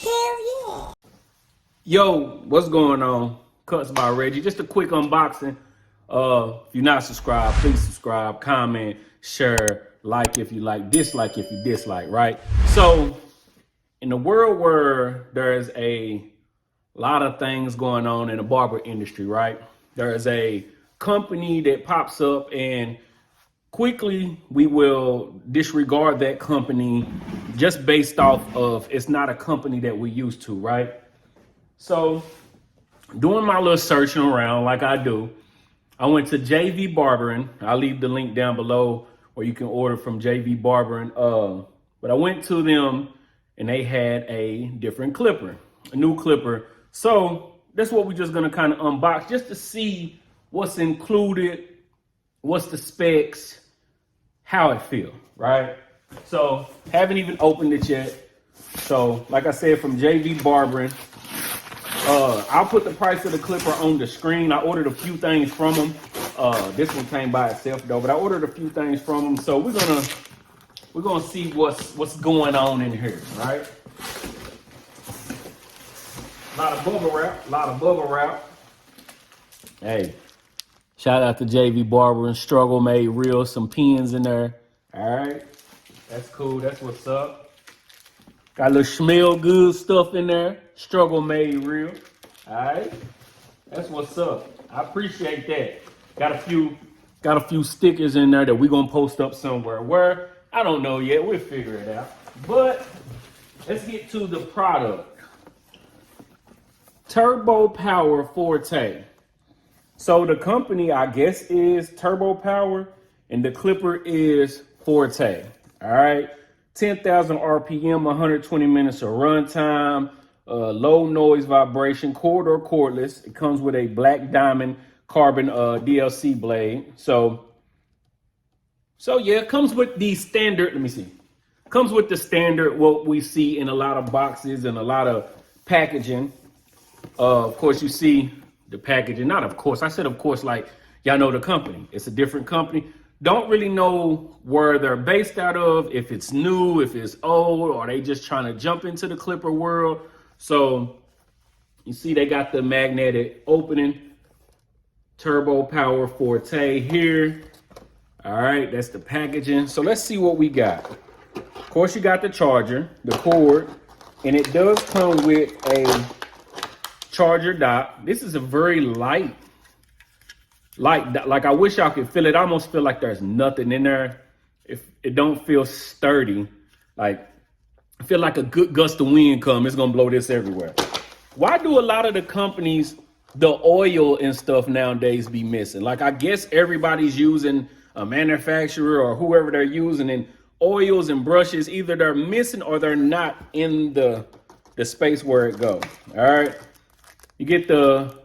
Hell yeah. Yo, what's going on? Cuts by Reggie. Just a quick unboxing. If you're not subscribed, please subscribe, comment, share, like if you like, dislike if you dislike, right? So, in the world where there's a lot of things going on in the barber industry, right? There is a company that pops up and quickly we will disregard that company just based off of it's not a company that we're used to, right? So doing my little searching around like I do, I went to JV Barbering. I'll leave the link down below where you can order from JV Barbering. But I went to them and they had a different clipper, a new clipper. So that's what we're just gonna kind of unbox just to see what's included, what's the specs, how it feel, right? So haven't even opened it yet. So like I said, from JV Barbering, I'll put the price of the clipper on the screen. I ordered a few things from them. This one came by itself though, but I ordered a few things from them. So we're gonna see what's going on in here, right? A lot of bubble wrap. Hey, shout out to JV Barbering, Struggle Made Real, some pins in there. All right, that's cool. That's what's up. Got a little smell good stuff in there. Struggle Made Real. All right, that's what's up. I appreciate that. Got a few stickers in there that we're gonna post up somewhere. Where I don't know yet. We'll figure it out. But let's get to the product. Turbo Power Forte. So the company, I guess, is Turbo Power, and the clipper is Forte. All right, 10,000 RPM, 120 minutes of runtime, low noise vibration, cord or cordless. It comes with a black diamond carbon DLC blade. So yeah, it comes with the standard. Let me see. Comes with the standard what we see in a lot of boxes and a lot of packaging. Of course, you see the packaging. Not of course. I said of course like y'all know the company. It's a different company. Don't really know where they're based out of, if it's new, if it's old, or they just trying to jump into the clipper world. So you see they got the magnetic opening. Turbo Power Forte here. All right, that's the packaging. So let's see what we got. Of course, you got the charger, the cord, and it does come with a charger dock. This is a very light, like I wish y'all could feel it. I almost feel like there's nothing in there. If it don't feel sturdy, like I feel like a good gust of wind come, it's gonna blow this everywhere. Why do a lot of the companies, the oil and stuff nowadays be missing? Like I guess everybody's using a manufacturer or whoever they're using, and oils and brushes, either they're missing or they're not in the space where it goes. All right. You get the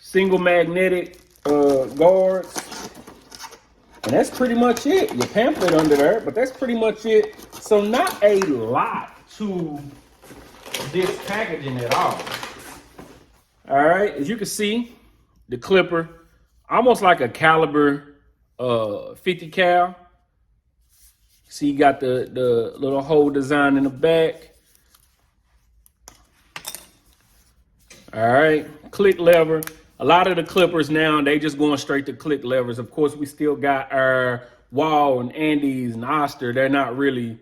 single magnetic guards, and that's pretty much it. Your pamphlet under there, but that's pretty much it. So not a lot to this packaging at all. All right, as you can see, the clipper, almost like a caliber 50 cal. See, you got the little hole design in the back. All right, click lever. A lot of the clippers now, they just going straight to click levers. Of course, we still got our Wall and Andes and Oster. They're not really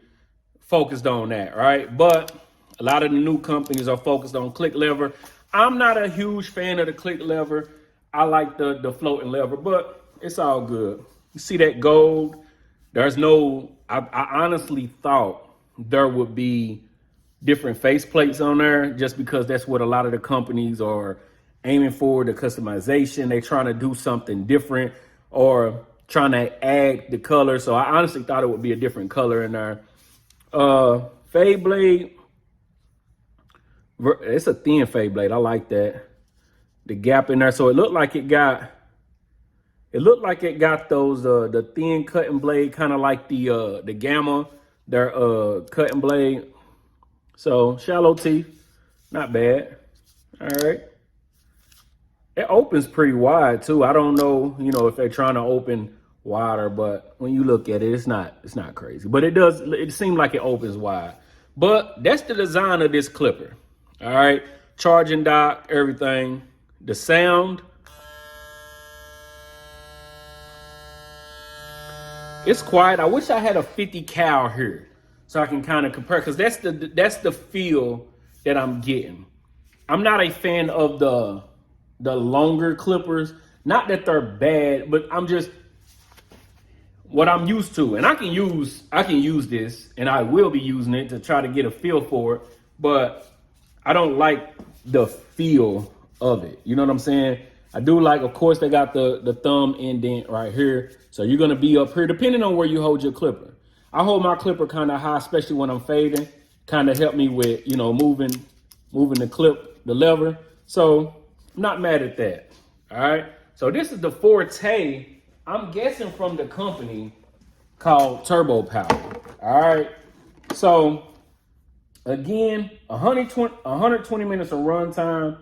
focused on that, right? But a lot of the new companies are focused on click lever. I'm not a huge fan of the click lever. I like the floating lever, but it's all good. You see that gold? There's no, I honestly thought there would be different face plates on there just because that's what a lot of the companies are aiming for, the customization. They're trying to do something different or trying to add the color. So I honestly thought it would be a different color in there. Fade blade. It's a thin fade blade. I like that. The gap in there. So it looked like it got those the thin cutting blade, kind of like the Gamma, their cutting blade. So shallow teeth, not bad. All right. It opens pretty wide too. I don't know, if they're trying to open wider, but when you look at it, it's not crazy. But it seems like it opens wide. But that's the design of this clipper. All right, charging dock, everything. The sound, it's quiet. I wish I had a 50 cal here so I can kind of compare, because that's the feel that I'm getting. I'm not a fan of the longer clippers. Not that they're bad, but I'm just what I'm used to. And I can use this, and I will be using it to try to get a feel for it, but I don't like the feel of it. You know what I'm saying? I do like, of course, they got the thumb indent right here. So you're gonna be up here, depending on where you hold your clipper. I hold my clipper kind of high, especially when I'm fading. Kind of help me with, you know, moving the lever. So I'm not mad at that. All right. So this is the FORTE. I'm guessing from the company called Turbo Power. All right. So again, 120 minutes of run time.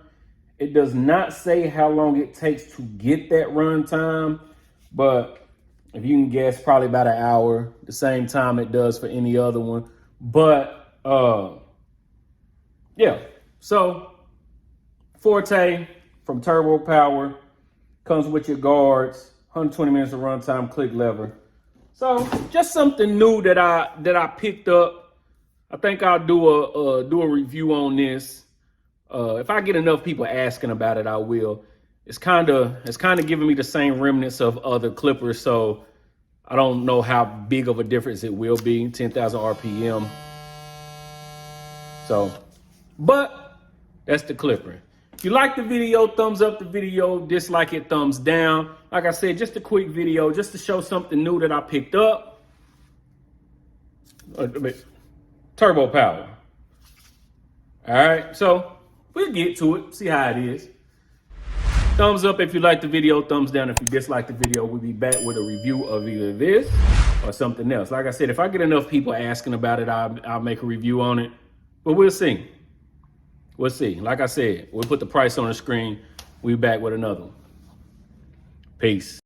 It does not say how long it takes to get that run time, but if you can guess, probably about an hour, the same time it does for any other one. But yeah, so FORTE from Turbo Power comes with your guards, 120 minutes of runtime, click lever. So just something new that I picked up. I think I'll do a review on this. If I get enough people asking about it, I will. It's kind of giving me the same remnants of other clippers, so I don't know how big of a difference it will be. 10,000 RPM. So, but that's the clipper. If you like the video, thumbs up the video. Dislike it, thumbs down. Like I said, just a quick video just to show something new that I picked up. Turbo Power. All right, so we'll get to it, see how it is. Thumbs up if you like the video, thumbs down if you dislike the video. We'll be back with a review of either this or something else. Like I said, if I get enough people asking about it, I'll make a review on it. But we'll see. We'll see. Like I said, we'll put the price on the screen. We'll be back with another one. Peace.